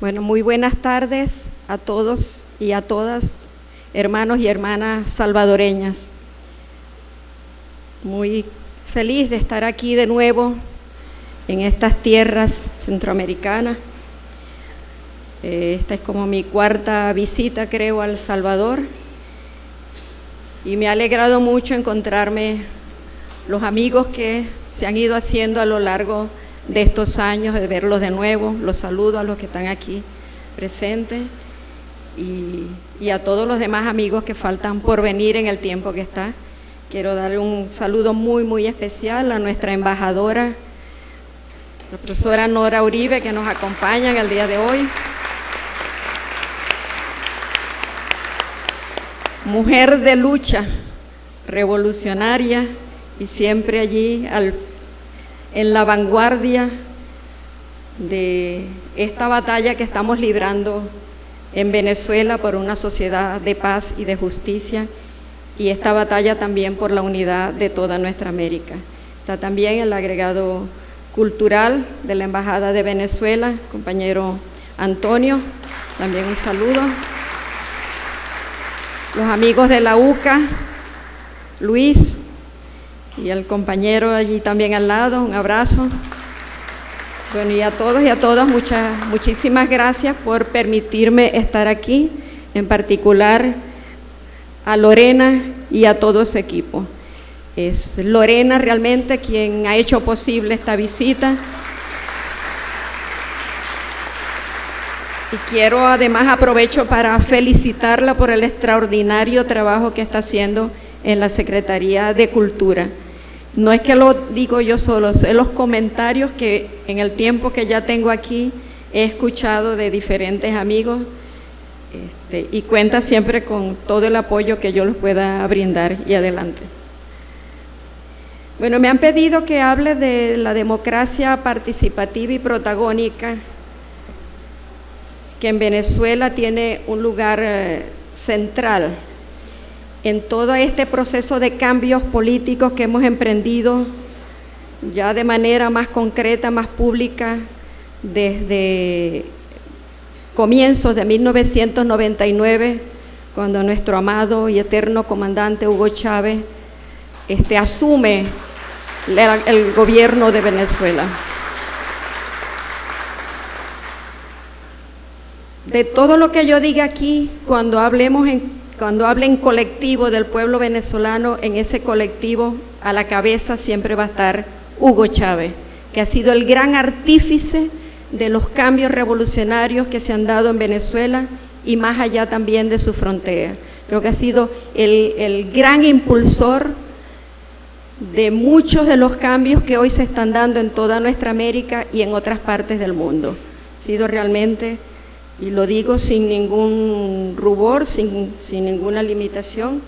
Bueno, muy buenas tardes a todos y a todas, hermanos y hermanas salvadoreñas. Muy feliz de estar aquí de nuevo en estas tierras centroamericanas. Esta es como mi cuarta visita, creo, a El Salvador. Y me ha alegrado mucho encontrarme los amigos que se han ido haciendo a lo largo de estos años, de verlos de nuevo. Los saludo a los que están aquí presentes y a todos los demás amigos que faltan por venir en el tiempo que está. Quiero darle un saludo muy especial a nuestra embajadora, la profesora Nora Uribe, que nos acompaña en el día de hoy. Mujer de lucha, revolucionaria y siempre allí en la vanguardia de esta batalla que estamos librando en Venezuela por una sociedad de paz y de justicia, y esta batalla también por la unidad de toda nuestra América. Está también el agregado cultural de la Embajada de Venezuela, compañero Antonio, también un saludo. Los amigos de la UCA, Luis, y el compañero allí también al lado, un abrazo. Bueno, y a todos y a todas, muchísimas gracias por permitirme estar aquí, en particular a Lorena y a todo su equipo. Es Lorena realmente quien ha hecho posible esta visita. Y quiero además aprovecho para felicitarla por el extraordinario trabajo que está haciendo en la Secretaría de Cultura. No es que lo digo yo solo, son los comentarios que en el tiempo que ya tengo aquí he escuchado de diferentes amigos, y cuenta siempre con todo el apoyo que yo les pueda brindar, y adelante. Bueno, me han pedido que hable de la democracia participativa y protagónica, que en Venezuela tiene un lugar central en todo este proceso de cambios políticos que hemos emprendido ya de manera más concreta, más pública, desde comienzos de 1999, cuando nuestro amado y eterno comandante Hugo Chávez asume el gobierno de Venezuela. De todo lo que yo diga aquí, cuando hable en colectivo del pueblo venezolano, en ese colectivo a la cabeza siempre va a estar Hugo Chávez, que ha sido el gran artífice de los cambios revolucionarios que se han dado en Venezuela y más allá también de su frontera. Creo que ha sido el gran impulsor de muchos de los cambios que hoy se están dando en toda nuestra América y en otras partes del mundo. Ha sido realmente, y lo digo sin ningún rubor, sin ninguna limitación,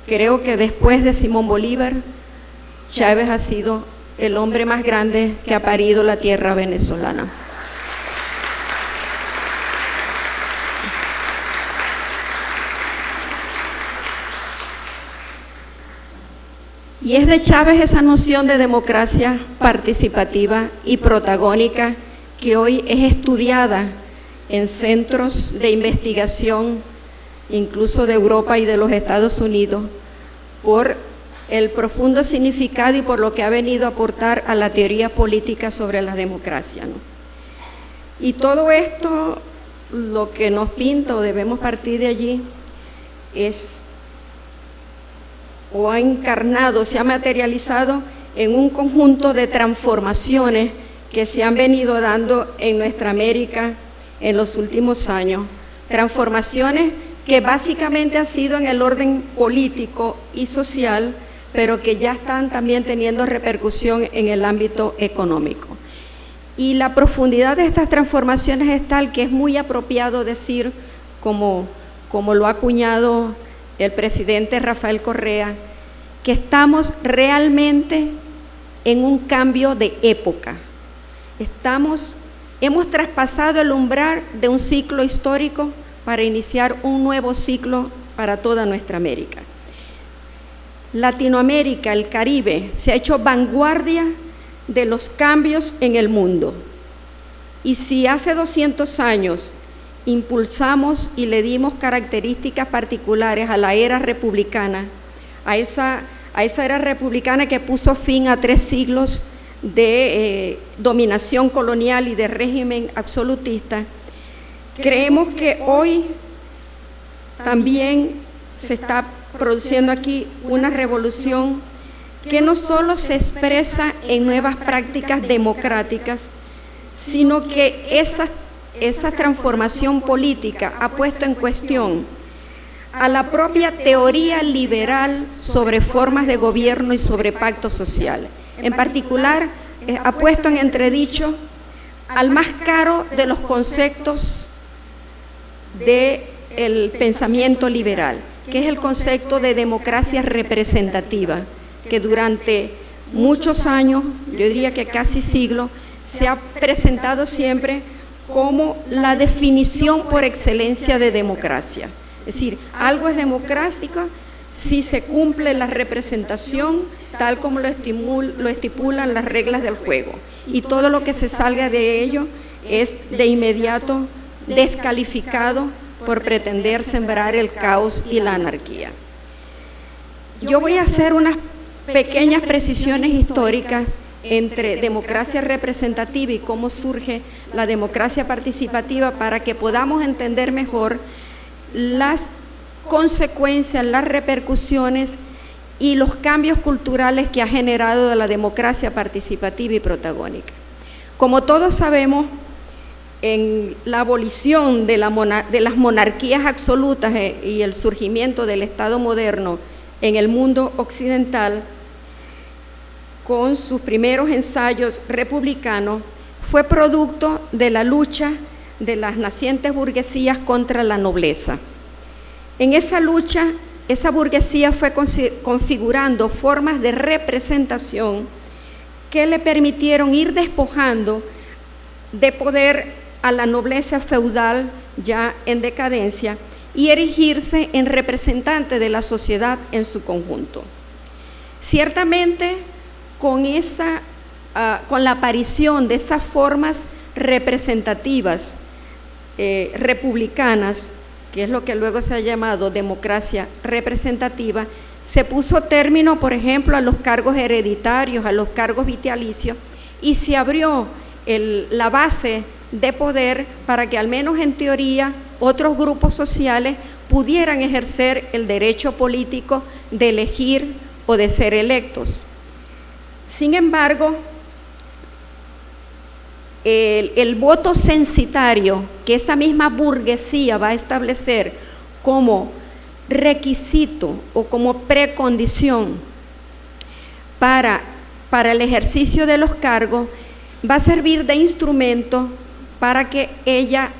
creo que después de Simón Bolívar, Chávez ha sido el hombre más grande que ha parido la tierra venezolana. Y es de Chávez esa noción de democracia participativa y protagónica que hoy es estudiada en centros de investigación, incluso de Europa y de los Estados Unidos, por el profundo significado y por lo que ha venido a aportar a la teoría política sobre la democracia, ¿no? Y todo esto, lo que nos pinta, o debemos partir de allí, o ha encarnado, se ha materializado en un conjunto de transformaciones que se han venido dando en nuestra América en los últimos años, transformaciones que básicamente han sido en el orden político y social, pero que ya están también teniendo repercusión en el ámbito económico. Y la profundidad de estas transformaciones es tal que es muy apropiado decir, como lo ha acuñado el presidente Rafael Correa, que estamos realmente en un cambio de época. Hemos traspasado el umbral de un ciclo histórico para iniciar un nuevo ciclo para toda nuestra América. Latinoamérica, el Caribe, se ha hecho vanguardia de los cambios en el mundo. Y si hace 200 años impulsamos y le dimos características particulares a la era republicana, a esa era republicana que puso fin a 3 siglos de dominación colonial y de régimen absolutista. Creemos que hoy también se está produciendo aquí una revolución que no solo se expresa en nuevas prácticas democráticas, sino que esa transformación política ha puesto en cuestión a la propia teoría liberal sobre formas de gobierno y sobre pacto social. En particular, ha puesto en entredicho al más caro de los conceptos del pensamiento liberal, que es el concepto de democracia representativa, que durante muchos años, yo diría que casi siglo, se ha presentado siempre como la definición por excelencia de democracia. Es decir, algo es democrático si se cumple la representación tal como lo estipulan las reglas del juego, y todo lo que se salga de ello es de inmediato descalificado por pretender sembrar el caos y la anarquía. Yo voy a hacer unas pequeñas precisiones históricas entre democracia representativa y cómo surge la democracia participativa para que podamos entender mejor las consecuencias, las repercusiones y los cambios culturales que ha generado la democracia participativa y protagónica. Como todos sabemos, en la abolición de las monarquías absolutas y el surgimiento del Estado moderno en el mundo occidental, con sus primeros ensayos republicanos, fue producto de la lucha de las nacientes burguesías contra la nobleza. En esa lucha, esa burguesía fue configurando formas de representación que le permitieron ir despojando de poder a la nobleza feudal ya en decadencia y erigirse en representante de la sociedad en su conjunto. Ciertamente, con la aparición de esas formas representativas republicanas, que es lo que luego se ha llamado democracia representativa, se puso término, por ejemplo, a los cargos hereditarios, a los cargos vitalicios, y se abrió la base de poder para que al menos en teoría otros grupos sociales pudieran ejercer el derecho político de elegir o de ser electos. Sin embargo, el voto censitario que esa misma burguesía va a establecer como requisito o como precondición para el ejercicio de los cargos va a servir de instrumento para que ella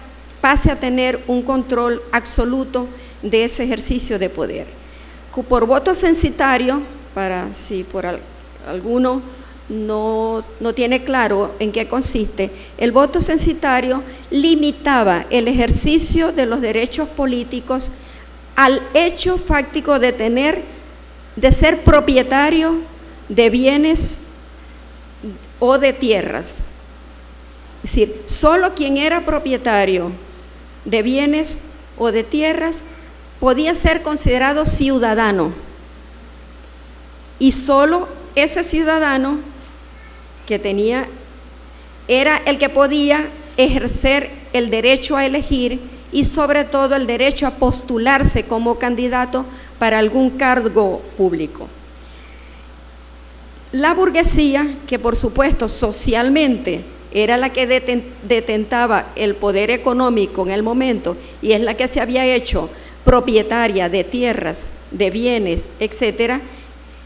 pase a tener un control absoluto de ese ejercicio de poder. Por voto censitario, para si por alguno no tiene claro en qué consiste, el voto censitario limitaba el ejercicio de los derechos políticos al hecho fáctico de ser propietario de bienes o de tierras. Es decir, solo quien era propietario de bienes o de tierras podía ser considerado ciudadano, y solo ese ciudadano era el que podía ejercer el derecho a elegir y sobre todo el derecho a postularse como candidato para algún cargo público. La burguesía, que por supuesto socialmente era la que detentaba el poder económico en el momento y es la que se había hecho propietaria de tierras, de bienes, etcétera,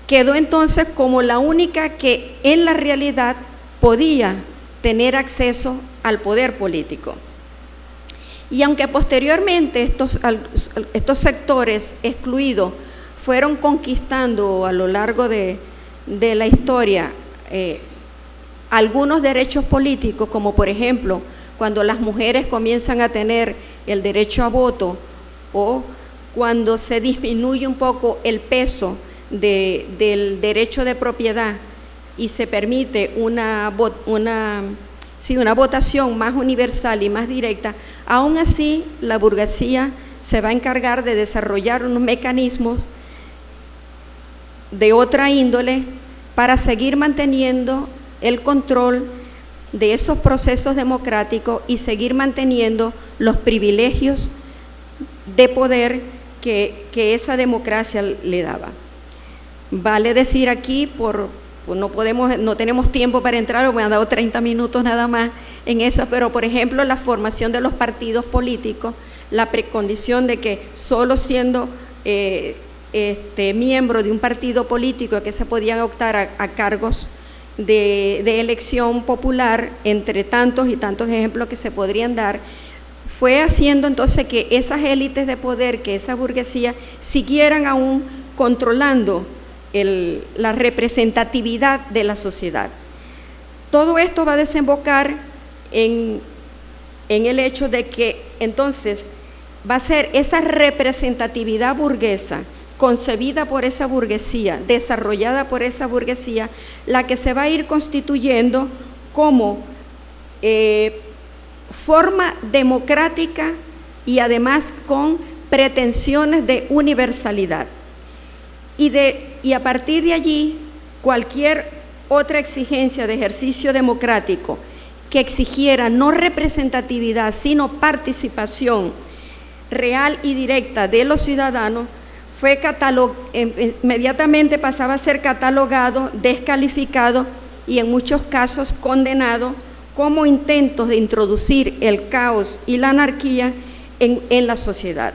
quedó entonces como la única que en la realidad podía tener acceso al poder político. Y aunque posteriormente estos sectores excluidos fueron conquistando a lo largo de la historia algunos derechos políticos, como por ejemplo cuando las mujeres comienzan a tener el derecho a voto o cuando se disminuye un poco el peso del derecho de propiedad y se permite una sí, una votación más universal y más directa, aún así la burguesía se va a encargar de desarrollar unos mecanismos de otra índole para seguir manteniendo el control de esos procesos democráticos y seguir manteniendo los privilegios de poder que esa democracia le daba. Vale decir aquí, no tenemos tiempo para entrar, me han dado 30 minutos nada más en eso, pero por ejemplo la formación de los partidos políticos, la precondición de que solo siendo miembro de un partido político que se podían optar a cargos de elección popular, entre tantos y tantos ejemplos que se podrían dar, fue haciendo entonces que esas élites de poder, que esa burguesía, siguieran aún controlando la representatividad de la sociedad. Todo esto va a desembocar en el hecho de que entonces va a ser esa representatividad burguesa, concebida por esa burguesía, desarrollada por esa burguesía, la que se va a ir constituyendo como forma democrática y además con pretensiones de universalidad. Y a partir de allí, cualquier otra exigencia de ejercicio democrático que exigiera no representatividad, sino participación real y directa de los ciudadanos, inmediatamente pasaba a ser catalogado, descalificado y en muchos casos condenado como intentos de introducir el caos y la anarquía en la sociedad.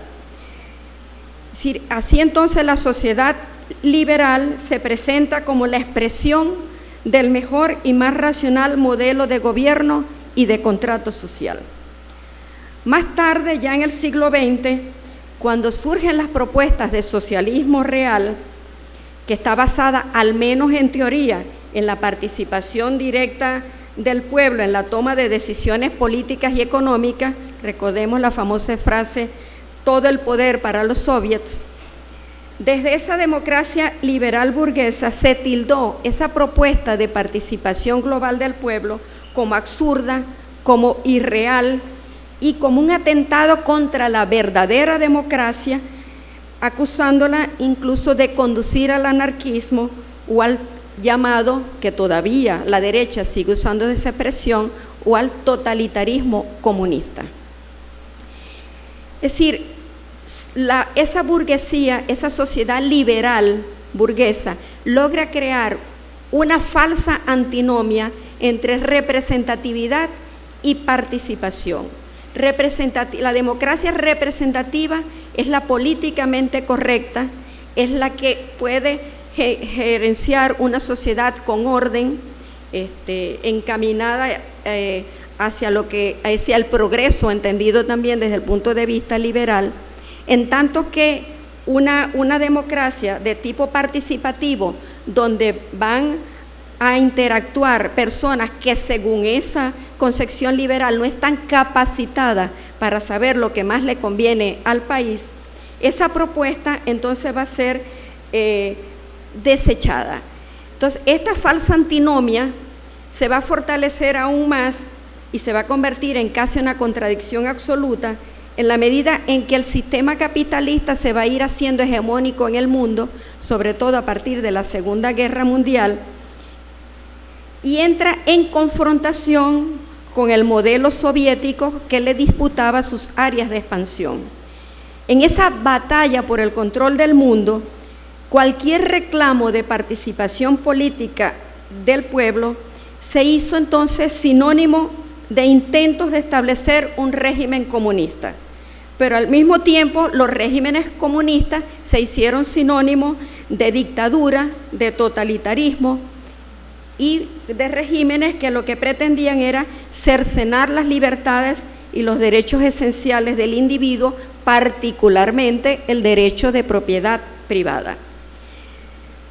Así entonces la sociedad liberal se presenta como la expresión del mejor y más racional modelo de gobierno y de contrato social. Más tarde, ya en el siglo XX, cuando surgen las propuestas de socialismo real, que está basada, al menos en teoría, en la participación directa del pueblo en la toma de decisiones políticas y económicas, recordemos la famosa frase, todo el poder para los soviets. Desde esa democracia liberal burguesa se tildó esa propuesta de participación global del pueblo como absurda, como irreal y como un atentado contra la verdadera democracia, acusándola incluso de conducir al anarquismo o al llamado, que todavía la derecha sigue usando esa expresión, o al totalitarismo comunista. Es decir, esa burguesía, esa sociedad liberal burguesa, logra crear una falsa antinomia entre representatividad y participación. La democracia representativa es la políticamente correcta, es la que puede gerenciar una sociedad con orden, encaminada hacia el progreso, entendido también desde el punto de vista liberal, en tanto que una democracia de tipo participativo, donde van a interactuar personas que según esa concepción liberal no están capacitadas para saber lo que más le conviene al país, esa propuesta entonces va a ser desechada. Entonces, esta falsa antinomia se va a fortalecer aún más y se va a convertir en casi una contradicción absoluta en la medida en que el sistema capitalista se va a ir haciendo hegemónico en el mundo, sobre todo a partir de la Segunda Guerra Mundial, y entra en confrontación con el modelo soviético que le disputaba sus áreas de expansión. En esa batalla por el control del mundo, cualquier reclamo de participación política del pueblo se hizo entonces sinónimo de intentos de establecer un régimen comunista. Pero al mismo tiempo los regímenes comunistas se hicieron sinónimo de dictadura, de totalitarismo y de regímenes que lo que pretendían era cercenar las libertades y los derechos esenciales del individuo, particularmente el derecho de propiedad privada.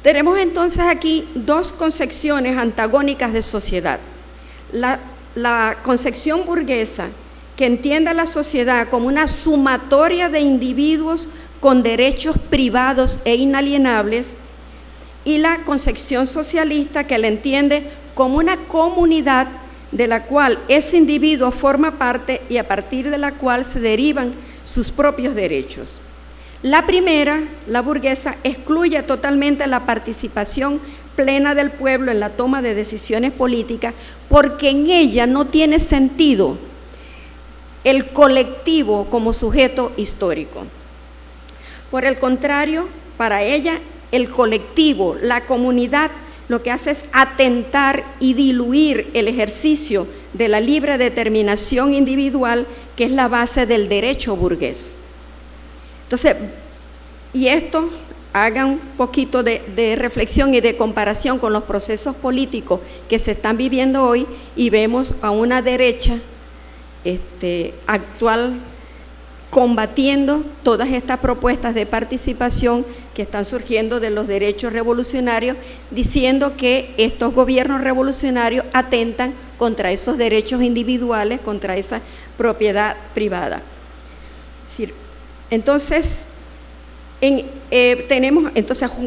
Tenemos entonces aquí dos concepciones antagónicas de sociedad. La concepción burguesa, que entiende a la sociedad como una sumatoria de individuos con derechos privados e inalienables, y la concepción socialista, que la entiende como una comunidad de la cual ese individuo forma parte y a partir de la cual se derivan sus propios derechos. La primera, la burguesa, excluye totalmente la participación plena del pueblo en la toma de decisiones políticas porque en ella no tiene sentido el colectivo como sujeto histórico. Por el contrario, para ella, el colectivo, la comunidad, lo que hace es atentar y diluir el ejercicio de la libre determinación individual, que es la base del derecho burgués. Entonces, y esto, hagan un poquito de reflexión y de comparación con los procesos políticos que se están viviendo hoy y vemos a una derecha actual combatiendo todas estas propuestas de participación que están surgiendo de los derechos revolucionarios, diciendo que estos gobiernos revolucionarios atentan contra esos derechos individuales, contra esa propiedad privada. Entonces,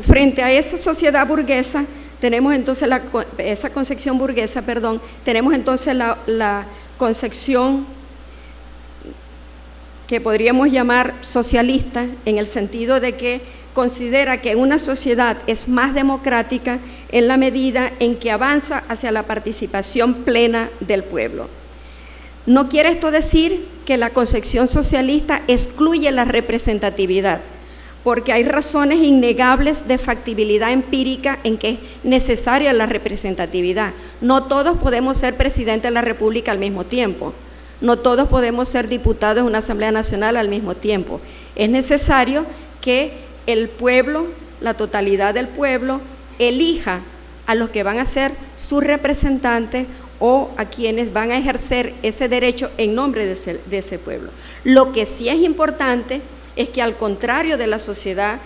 frente a esa sociedad burguesa, tenemos entonces esa concepción burguesa, tenemos entonces la concepción que podríamos llamar socialista, en el sentido de que considera que una sociedad es más democrática en la medida en que avanza hacia la participación plena del pueblo. No quiere esto decir que la concepción socialista excluye la representatividad, porque hay razones innegables de factibilidad empírica en que es necesaria la representatividad. No todos podemos ser presidente de la República al mismo tiempo. No todos podemos ser diputados en una Asamblea Nacional al mismo tiempo. Es necesario que el pueblo, la totalidad del pueblo, elija a los que van a ser sus representantes o a quienes van a ejercer ese derecho en nombre de ese pueblo. Lo que sí es importante es que, al contrario de la sociedad,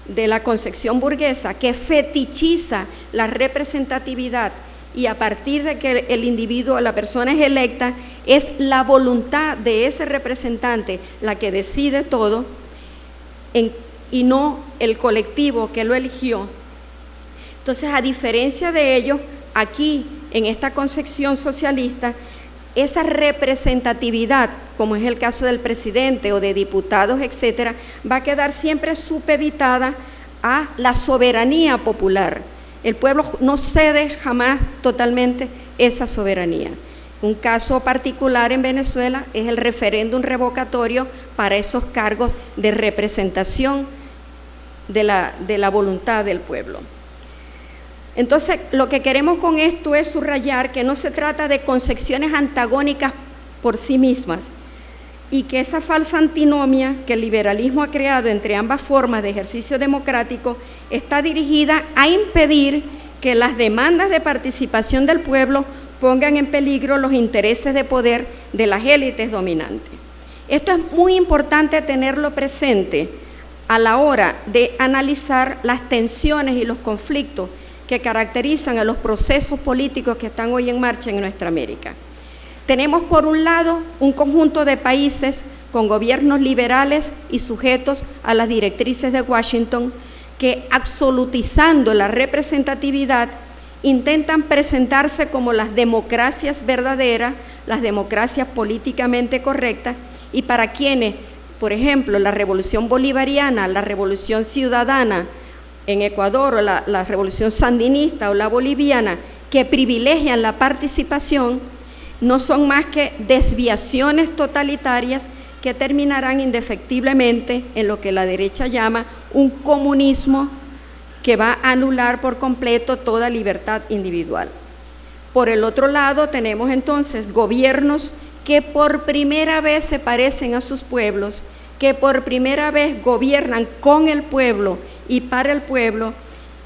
de la concepción burguesa, que fetichiza la representatividad, y a partir de que el individuo, la persona es electa, es la voluntad de ese representante la que decide todo y no el colectivo que lo eligió. Entonces, a diferencia de ello, aquí en esta concepción socialista, esa representatividad, como es el caso del presidente o de diputados, etcétera, va a quedar siempre supeditada a la soberanía popular. El pueblo no cede jamás totalmente esa soberanía. Un caso particular en Venezuela es el referéndum revocatorio para esos cargos de representación de la voluntad del pueblo. Entonces, lo que queremos con esto es subrayar que no se trata de concepciones antagónicas por sí mismas y que esa falsa antinomia que el liberalismo ha creado entre ambas formas de ejercicio democrático está dirigida a impedir que las demandas de participación del pueblo pongan en peligro los intereses de poder de las élites dominantes. Esto es muy importante tenerlo presente a la hora de analizar las tensiones y los conflictos que caracterizan a los procesos políticos que están hoy en marcha en nuestra América. Tenemos, por un lado, un conjunto de países con gobiernos liberales y sujetos a las directrices de Washington que, absolutizando la representatividad, intentan presentarse como las democracias verdaderas, las democracias políticamente correctas, y para quienes, por ejemplo, la revolución bolivariana, la revolución ciudadana en Ecuador, o la revolución sandinista o la boliviana, que privilegian la participación, no son más que desviaciones totalitarias que terminarán indefectiblemente en lo que la derecha llama un comunismo que va a anular por completo toda libertad individual. Por el otro lado, tenemos entonces gobiernos que por primera vez se parecen a sus pueblos, que por primera vez gobiernan con el pueblo y para el pueblo,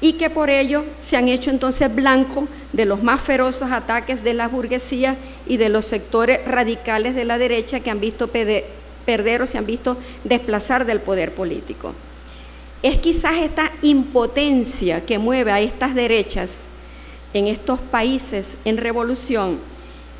y que por ello se han hecho entonces blanco de los más feroces ataques de la burguesía y de los sectores radicales de la derecha que han visto perder o se han visto desplazar del poder político. Es quizás esta impotencia que mueve a estas derechas en estos países en revolución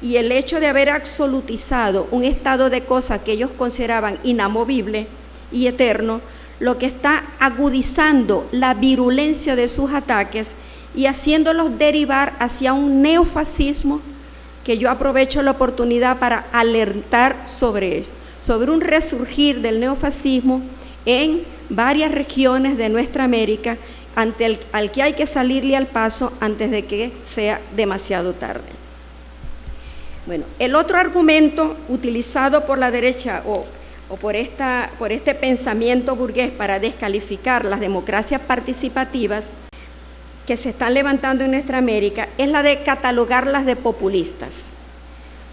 y el hecho de haber absolutizado un estado de cosas que ellos consideraban inamovible y eterno, lo que está agudizando la virulencia de sus ataques y haciéndolos derivar hacia un neofascismo que yo aprovecho la oportunidad para alertar sobre ello, sobre un resurgir del neofascismo en varias regiones de nuestra América, al que hay que salirle al paso antes de que sea demasiado tarde. Bueno, el otro argumento utilizado por la derecha o por este pensamiento burgués para descalificar las democracias participativas que se están levantando en nuestra América es la de catalogarlas de populistas.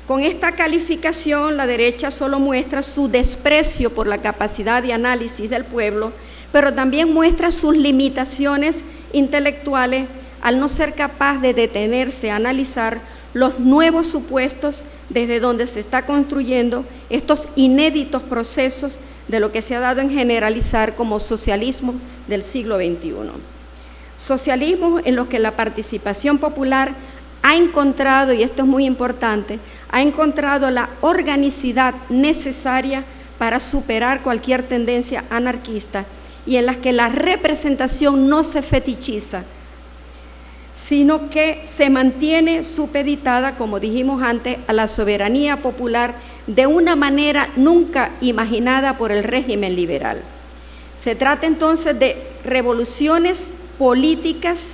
Con esta calificación, la derecha solo muestra su desprecio por la capacidad de análisis del pueblo, pero también muestra sus limitaciones intelectuales al no ser capaz de detenerse a analizar los nuevos supuestos desde donde se está construyendo estos inéditos procesos de lo que se ha dado en generalizar como socialismo del siglo XXI. Socialismos en los que la participación popular ha encontrado, y esto es muy importante, ha encontrado la organicidad necesaria para superar cualquier tendencia anarquista y en las que la representación no se fetichiza, sino que se mantiene supeditada, como dijimos antes, a la soberanía popular de una manera nunca imaginada por el régimen liberal. Se trata entonces de revoluciones políticas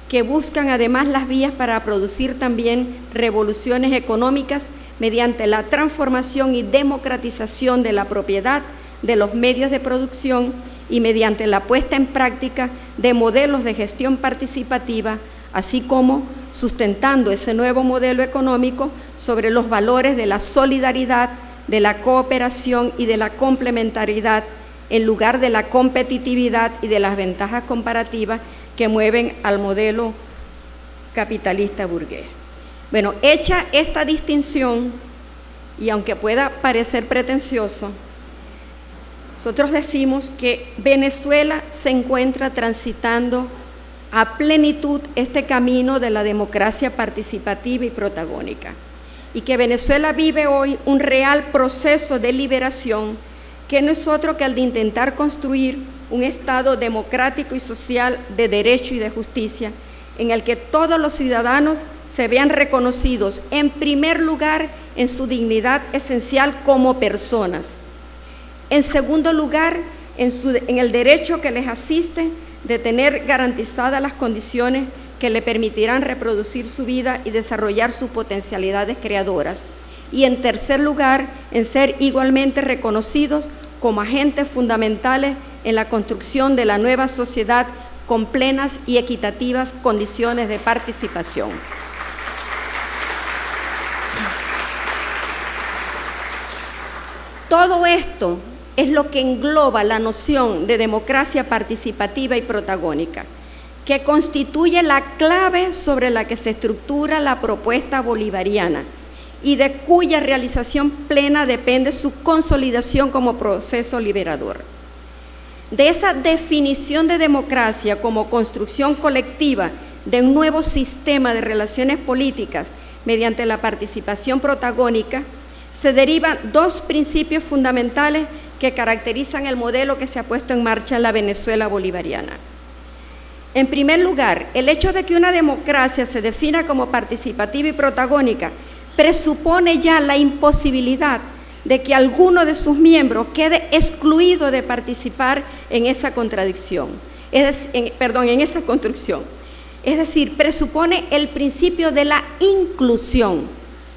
que buscan además las vías para producir también revoluciones económicas mediante la transformación y democratización de la propiedad, de los medios de producción y mediante la puesta en práctica de modelos de gestión participativa, así como sustentando ese nuevo modelo económico sobre los valores de la solidaridad, de la cooperación y de la complementariedad, en lugar de la competitividad y de las ventajas comparativas que mueven al modelo capitalista burgués. Bueno, hecha esta distinción, y aunque pueda parecer pretencioso, nosotros decimos que Venezuela se encuentra transitando a plenitud este camino de la democracia participativa y protagónica, y que Venezuela vive hoy un real proceso de liberación que no es otro que el de intentar construir un Estado democrático y social de derecho y de justicia, en el que todos los ciudadanos se vean reconocidos, en primer lugar, en su dignidad esencial como personas. En segundo lugar, en el derecho que les asiste de tener garantizadas las condiciones que le permitirán reproducir su vida y desarrollar sus potencialidades creadoras. Y en tercer lugar, en ser igualmente reconocidos como agentes fundamentales en la construcción de la nueva sociedad con plenas y equitativas condiciones de participación. Todo esto es lo que engloba la noción de democracia participativa y protagónica, que constituye la clave sobre la que se estructura la propuesta bolivariana y de cuya realización plena depende su consolidación como proceso liberador. De esa definición de democracia como construcción colectiva de un nuevo sistema de relaciones políticas mediante la participación protagónica, se derivan dos principios fundamentales que caracterizan el modelo que se ha puesto en marcha en la Venezuela bolivariana. En primer lugar, el hecho de que una democracia se defina como participativa y protagónica presupone ya la imposibilidad de que alguno de sus miembros quede excluido de participar en esa contradicción, en esa construcción. Es decir, presupone el principio de la inclusión.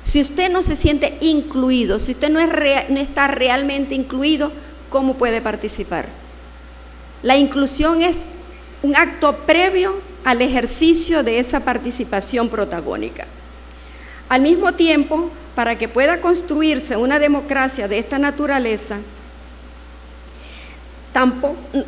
Si usted no se siente incluido, si usted no está realmente incluido, ¿cómo puede participar? La inclusión es un acto previo al ejercicio de esa participación protagónica. Al mismo tiempo, para que pueda construirse una democracia de esta naturaleza,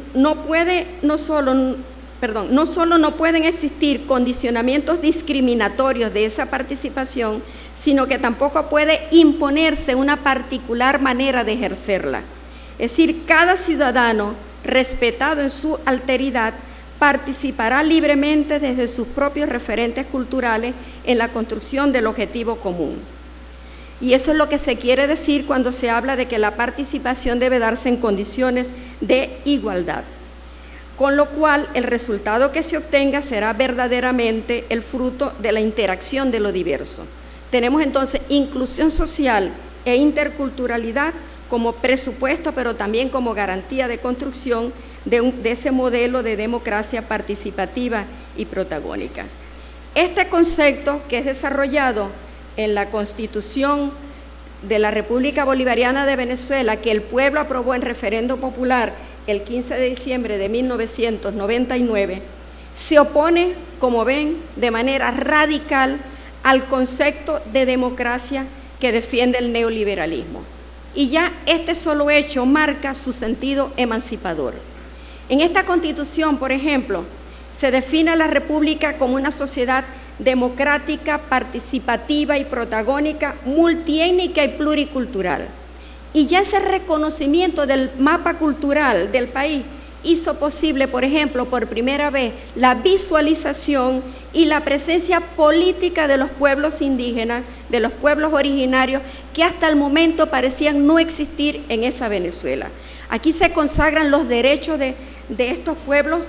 no solo no pueden existir condicionamientos discriminatorios de esa participación, sino que tampoco puede imponerse una particular manera de ejercerla. Es decir, cada ciudadano, respetado en su alteridad, participará libremente desde sus propios referentes culturales en la construcción del objetivo común. Y eso es lo que se quiere decir cuando se habla de que la participación debe darse en condiciones de igualdad, con lo cual el resultado que se obtenga será verdaderamente el fruto de la interacción de lo diverso. tenemos entonces inclusión social e interculturalidad como presupuesto, pero también como garantía de construcción de ese modelo de democracia participativa y protagónica. Este concepto, que es desarrollado en la Constitución de la República Bolivariana de Venezuela, que el pueblo aprobó en referendo popular el 15 de diciembre de 1999, se opone, como ven, de manera radical al concepto de democracia que defiende el neoliberalismo. Y ya este solo hecho marca su sentido emancipador. En esta Constitución, por ejemplo, se define a la República como una sociedad democrática, participativa y protagónica, multiétnica y pluricultural. Y ya ese reconocimiento del mapa cultural del país hizo posible, por ejemplo, por primera vez, la visualización y la presencia política de los pueblos indígenas, de los pueblos originarios, que hasta el momento parecían no existir en esa Venezuela. Aquí se consagran los derechos de estos pueblos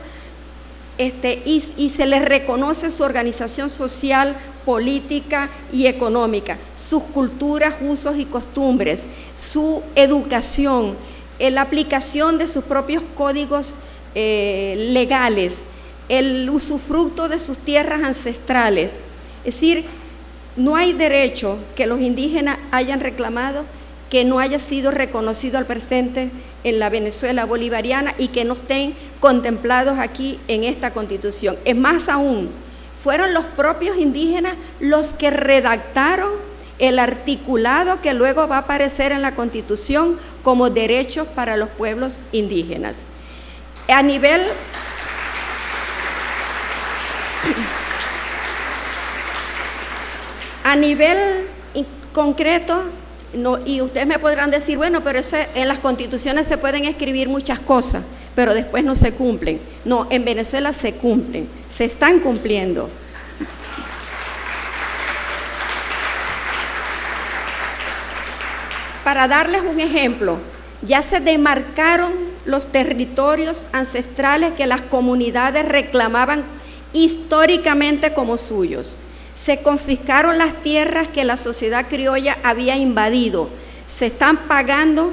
y se les reconoce su organización social, política y económica, sus culturas, usos y costumbres, su educación, la aplicación de sus propios códigos legales, el usufructo de sus tierras ancestrales. Es decir, no hay derecho que los indígenas hayan reclamado que no haya sido reconocido al presente en la Venezuela bolivariana y que no estén contemplados aquí en esta Constitución. Es más aún, fueron los propios indígenas los que redactaron el articulado que luego va a aparecer en la Constitución como derechos para los pueblos indígenas. A nivel concreto, no, y ustedes me podrán decir, bueno, pero eso, en las constituciones se pueden escribir muchas cosas, pero después no se cumplen. No, en Venezuela se cumplen, se están cumpliendo. Para darles un ejemplo, ya se demarcaron los territorios ancestrales que las comunidades reclamaban históricamente como suyos. Se confiscaron las tierras que la sociedad criolla había invadido. Se están pagando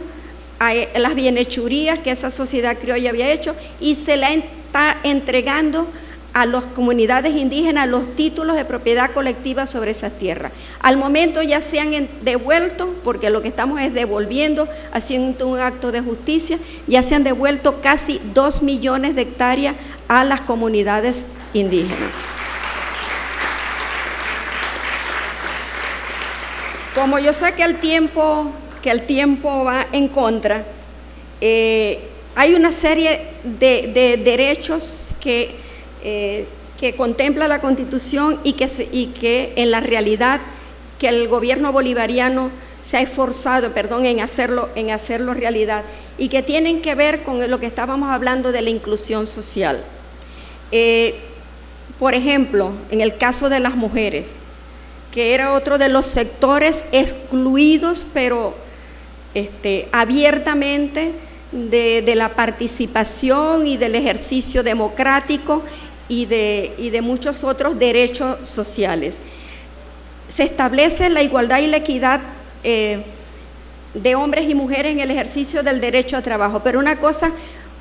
las bienhechurías que esa sociedad criolla había hecho y se le está entregando a las comunidades indígenas los títulos de propiedad colectiva sobre esas tierras. Al momento ya se han devuelto, porque lo que estamos es devolviendo, haciendo un acto de justicia, ya se han devuelto casi 2 millones de hectáreas a las comunidades indígenas. Como yo sé que el tiempo va en contra, hay una serie de derechos que contempla la Constitución y que en la realidad que el gobierno bolivariano se ha esforzado, en hacerlo realidad, y que tienen que ver con lo que estábamos hablando de la inclusión social. Por ejemplo, en el caso de las mujeres, que era otro de los sectores excluidos, pero abiertamente de la participación y del ejercicio democrático y de muchos otros derechos sociales. Se establece la igualdad y la equidad de hombres y mujeres en el ejercicio del derecho a trabajo, pero una cosa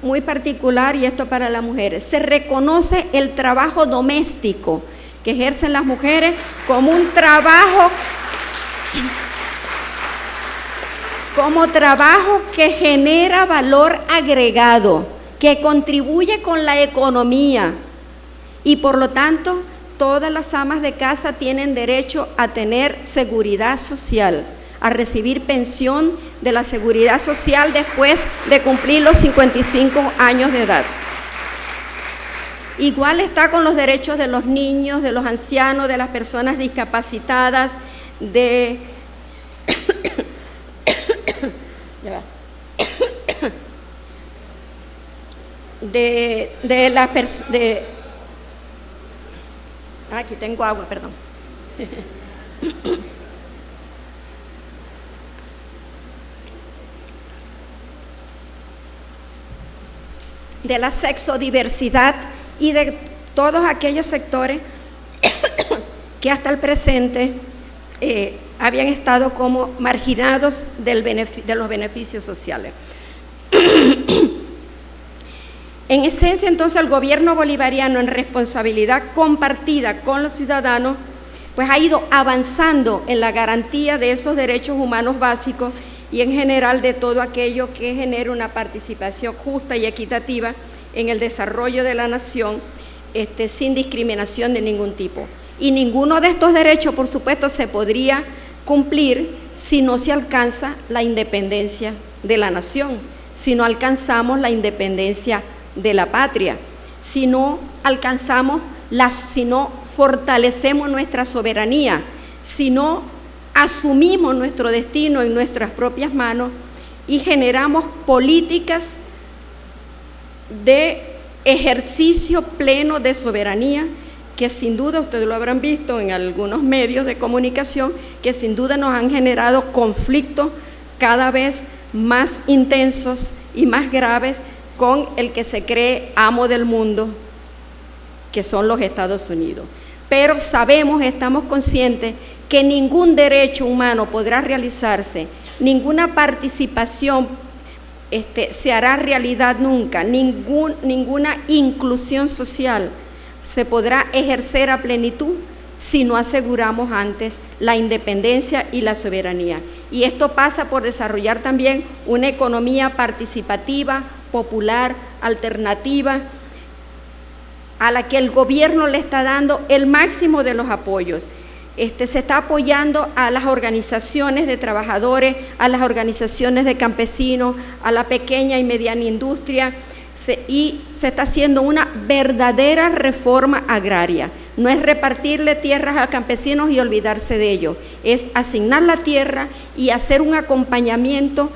muy particular, y esto para las mujeres, se reconoce el trabajo doméstico que ejercen las mujeres como un trabajo, que genera valor agregado, que contribuye con la economía, y por lo tanto todas las amas de casa tienen derecho a tener seguridad social, a recibir pensión de la seguridad social después de cumplir los 55 años de edad. Igual está con los derechos de los niños, de los ancianos, de las personas discapacitadas, de aquí tengo agua, perdón. De la sexodiversidad y de todos aquellos sectores que hasta el presente habían estado como marginados de los beneficios sociales. En esencia, entonces, el gobierno bolivariano, en responsabilidad compartida con los ciudadanos, pues ha ido avanzando en la garantía de esos derechos humanos básicos y en general de todo aquello que genere una participación justa y equitativa en el desarrollo de la nación, sin discriminación de ningún tipo. Y ninguno de estos derechos, por supuesto, se podría cumplir si no se alcanza la independencia de la nación, si no alcanzamos la independencia de la patria, si no alcanzamos, si no fortalecemos nuestra soberanía, si no asumimos nuestro destino en nuestras propias manos y generamos políticas de ejercicio pleno de soberanía, que sin duda, ustedes lo habrán visto en algunos medios de comunicación, que sin duda nos han generado conflictos cada vez más intensos y más graves con el que se cree amo del mundo, que son los Estados Unidos. Pero sabemos, estamos conscientes que ningún derecho humano podrá realizarse, ninguna participación se hará realidad nunca, ninguna inclusión social se podrá ejercer a plenitud si no aseguramos antes la independencia y la soberanía. Y esto pasa por desarrollar también una economía participativa, popular, alternativa, a la que el gobierno le está dando el máximo de los apoyos. Se está apoyando a las organizaciones de trabajadores, a las organizaciones de campesinos, a la pequeña y mediana industria, y se está haciendo una verdadera reforma agraria. No es repartirle tierras a campesinos y olvidarse de ellos, es asignar la tierra y hacer un acompañamiento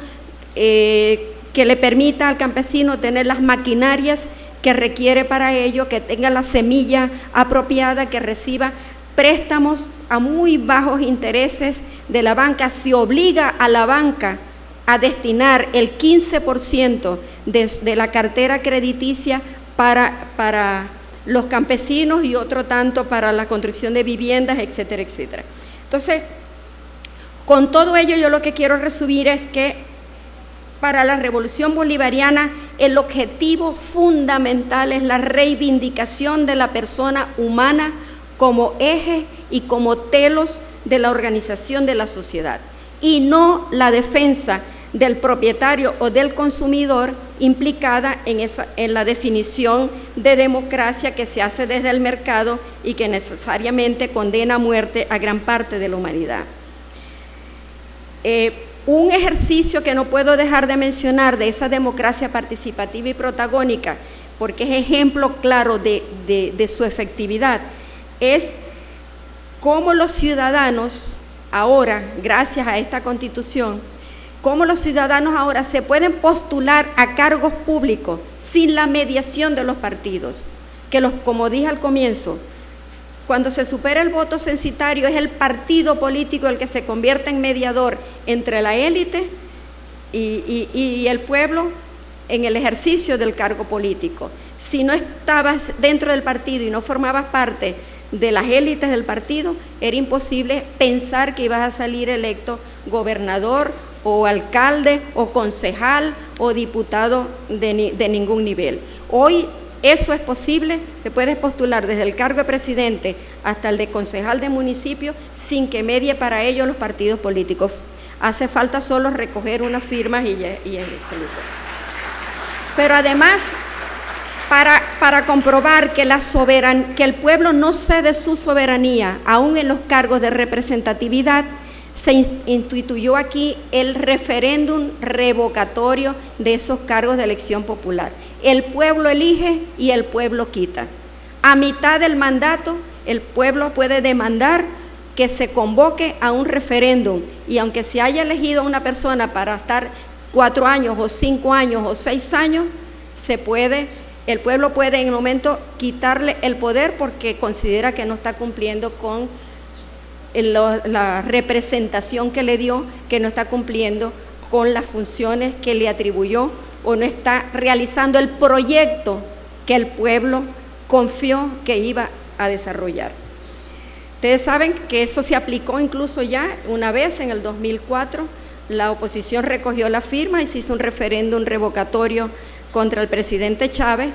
que le permita al campesino tener las maquinarias que requiere para ello, que tenga la semilla apropiada, que reciba préstamos a muy bajos intereses de la banca. Se obliga a la banca a destinar el 15% de la cartera crediticia para los campesinos y otro tanto para la construcción de viviendas, etcétera, etcétera. Entonces, con todo ello, yo lo que quiero resumir es que para la revolución bolivariana el objetivo fundamental es la reivindicación de la persona humana como eje y como telos de la organización de la sociedad, y no la defensa del propietario o del consumidor implicada en la definición de democracia que se hace desde el mercado y que necesariamente condena a muerte a gran parte de la humanidad. Un ejercicio que no puedo dejar de mencionar de esa democracia participativa y protagónica, porque es ejemplo claro de su efectividad, es cómo los ciudadanos ahora, gracias a esta Constitución, cómo los ciudadanos ahora se pueden postular a cargos públicos sin la mediación de los partidos, como dije al comienzo, cuando se supera el voto censitario es el partido político el que se convierte en mediador entre la élite y el pueblo en el ejercicio del cargo político. Si no estabas dentro del partido y no formabas parte de las élites del partido, era imposible pensar que ibas a salir electo gobernador o alcalde o concejal o diputado de ningún nivel. Hoy eso es posible, te puedes postular desde el cargo de presidente hasta el de concejal de municipio sin que medie para ello los partidos políticos. Hace falta solo recoger unas firmas y en absoluto. Pero además, para comprobar que el pueblo no cede su soberanía, aún en los cargos de representatividad, se instituyó aquí el referéndum revocatorio de esos cargos de elección popular. El pueblo elige y el pueblo quita. A mitad del mandato, el pueblo puede demandar que se convoque a un referéndum, y aunque se haya elegido a una persona para estar 4 años o 5 años o 6 años, el pueblo puede en el momento quitarle el poder porque considera que no está cumpliendo con la representación que le dio, que no está cumpliendo con las funciones que le atribuyó o no está realizando el proyecto que el pueblo confió que iba a desarrollar. Ustedes saben que eso se aplicó incluso ya una vez en el 2004, la oposición recogió la firma y se hizo un referéndum revocatorio contra el presidente Chávez,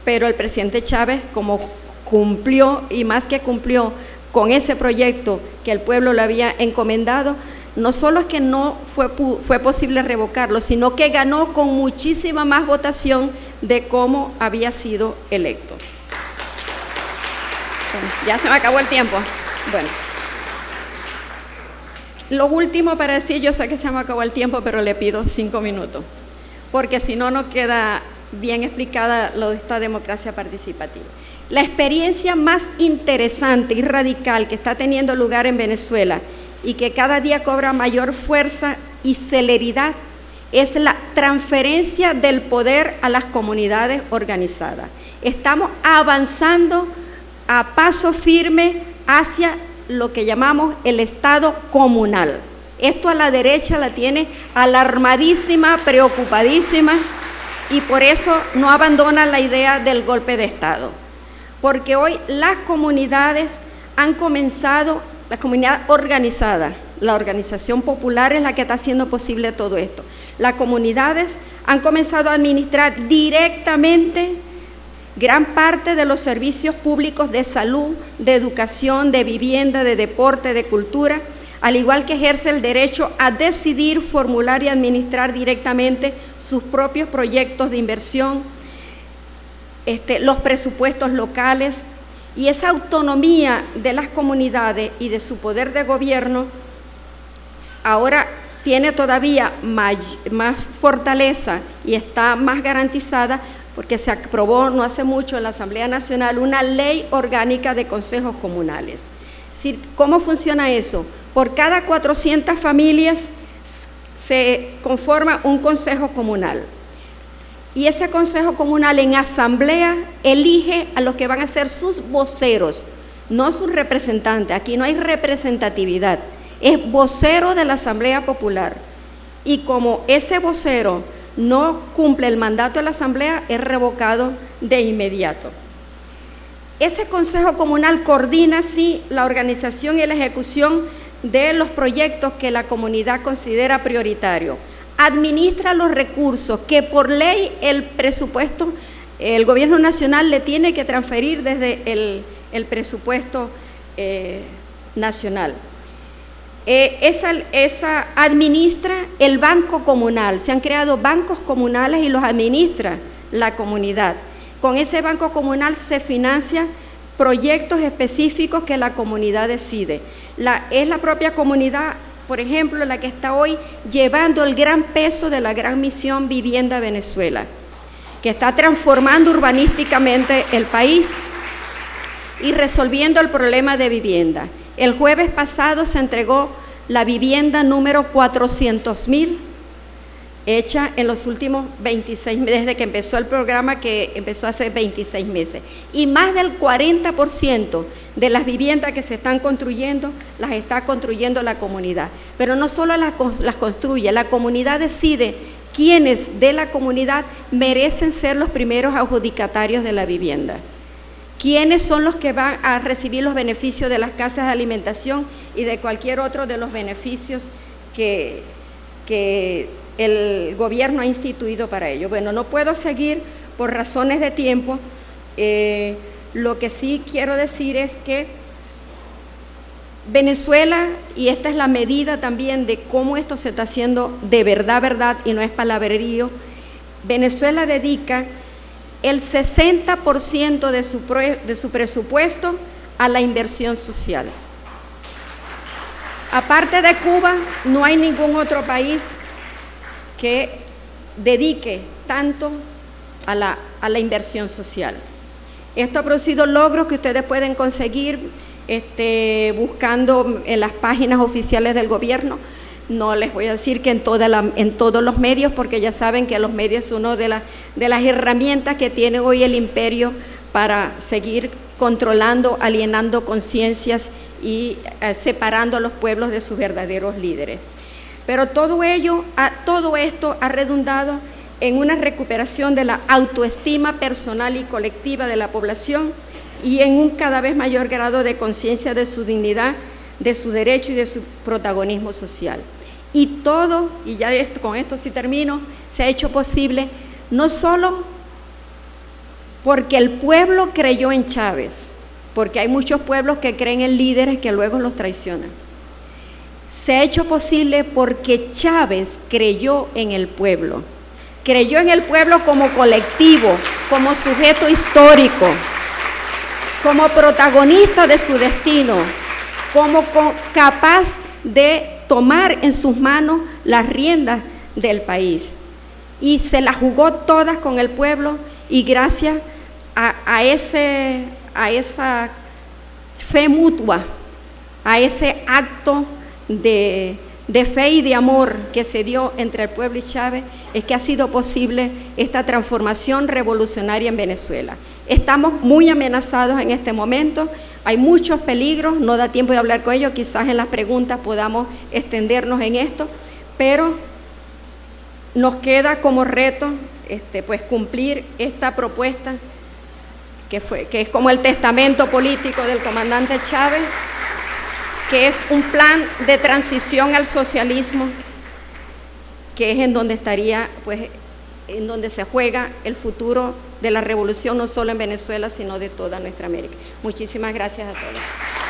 pero el presidente Chávez, como cumplió, y más que cumplió, con ese proyecto que el pueblo le había encomendado, no solo es que no fue posible revocarlo, sino que ganó con muchísima más votación de cómo había sido electo. Bueno, ya se me acabó el tiempo. Bueno, lo último para decir, yo sé que se me acabó el tiempo, pero le pido 5 minutos, porque si no, no queda bien explicada lo de esta democracia participativa. La experiencia más interesante y radical que está teniendo lugar en Venezuela y que cada día cobra mayor fuerza y celeridad es la transferencia del poder a las comunidades organizadas. Estamos avanzando a paso firme hacia lo que llamamos el Estado comunal. Esto a la derecha la tiene alarmadísima, preocupadísima, y por eso no abandona la idea del golpe de Estado. Porque hoy las comunidades han comenzado, la comunidad organizada, la organización popular es la que está haciendo posible todo esto. Las comunidades han comenzado a administrar directamente gran parte de los servicios públicos de salud, de educación, de vivienda, de deporte, de cultura, al igual que ejerce el derecho a decidir, formular y administrar directamente sus propios proyectos de inversión, los presupuestos locales, y esa autonomía de las comunidades y de su poder de gobierno ahora tiene todavía más fortaleza y está más garantizada porque se aprobó no hace mucho en la Asamblea Nacional una ley orgánica de consejos comunales. Es decir, ¿cómo funciona eso? Por cada 400 familias se conforma un consejo comunal. Y ese consejo comunal en asamblea elige a los que van a ser sus voceros, no sus representantes. Aquí no hay representatividad, es vocero de la Asamblea Popular. Y como ese vocero no cumple el mandato de la asamblea, es revocado de inmediato. Ese consejo comunal coordina así la organización y la ejecución de los proyectos que la comunidad considera prioritarios. Administra los recursos que por ley el presupuesto, el gobierno nacional le tiene que transferir desde el presupuesto nacional. Esa administra el banco comunal, se han creado bancos comunales y los administra la comunidad. Con ese banco comunal se financian proyectos específicos que la comunidad decide. Es la propia comunidad, por ejemplo, la que está hoy llevando el gran peso de la gran misión Vivienda Venezuela, que está transformando urbanísticamente el país y resolviendo el problema de vivienda. El jueves pasado se entregó la vivienda número 400.000, hecha en los últimos 26 meses, desde que empezó el programa, que empezó hace 26 meses. Y más del 40% de las viviendas que se están construyendo, las está construyendo la comunidad. Pero no solo las construye, la comunidad decide quiénes de la comunidad merecen ser los primeros adjudicatarios de la vivienda. ¿Quiénes son los que van a recibir los beneficios de las casas de alimentación y de cualquier otro de los beneficios que el gobierno ha instituido para ello? Bueno, no puedo seguir por razones de tiempo. Lo que sí quiero decir es que Venezuela, y esta es la medida también de cómo esto se está haciendo de verdad, y no es palabrerío, Venezuela dedica el 60% de su presupuesto a la inversión social. Aparte de Cuba, no hay ningún otro país que dedique tanto a la inversión social. Esto ha producido logros que ustedes pueden conseguir buscando en las páginas oficiales del gobierno. No les voy a decir que en todos los medios, porque ya saben que los medios son una de las herramientas que tiene hoy el imperio para seguir controlando, alienando conciencias y separando a los pueblos de sus verdaderos líderes. Pero todo esto ha redundado en una recuperación de la autoestima personal y colectiva de la población y en un cada vez mayor grado de conciencia de su dignidad, de su derecho y de su protagonismo social. Y todo, y ya con esto sí termino, se ha hecho posible no solo porque el pueblo creyó en Chávez, porque hay muchos pueblos que creen en líderes que luego los traicionan. Se ha hecho posible porque Chávez creyó en el pueblo como colectivo, como sujeto histórico, como protagonista de su destino, como capaz de tomar en sus manos las riendas del país. Y se las jugó todas con el pueblo, y gracias a esa fe mutua, a ese acto de fe y de amor que se dio entre el pueblo y Chávez, es que ha sido posible esta transformación revolucionaria en Venezuela. Estamos muy amenazados en este momento, hay muchos peligros, no da tiempo de hablar con ellos, quizás en las preguntas podamos extendernos en esto, pero nos queda como reto pues cumplir esta propuesta que es como el testamento político del comandante Chávez, que es un plan de transición al socialismo, que es en donde estaría, pues, en donde se juega el futuro de la revolución, no solo en Venezuela, sino de toda nuestra América. Muchísimas gracias a todos.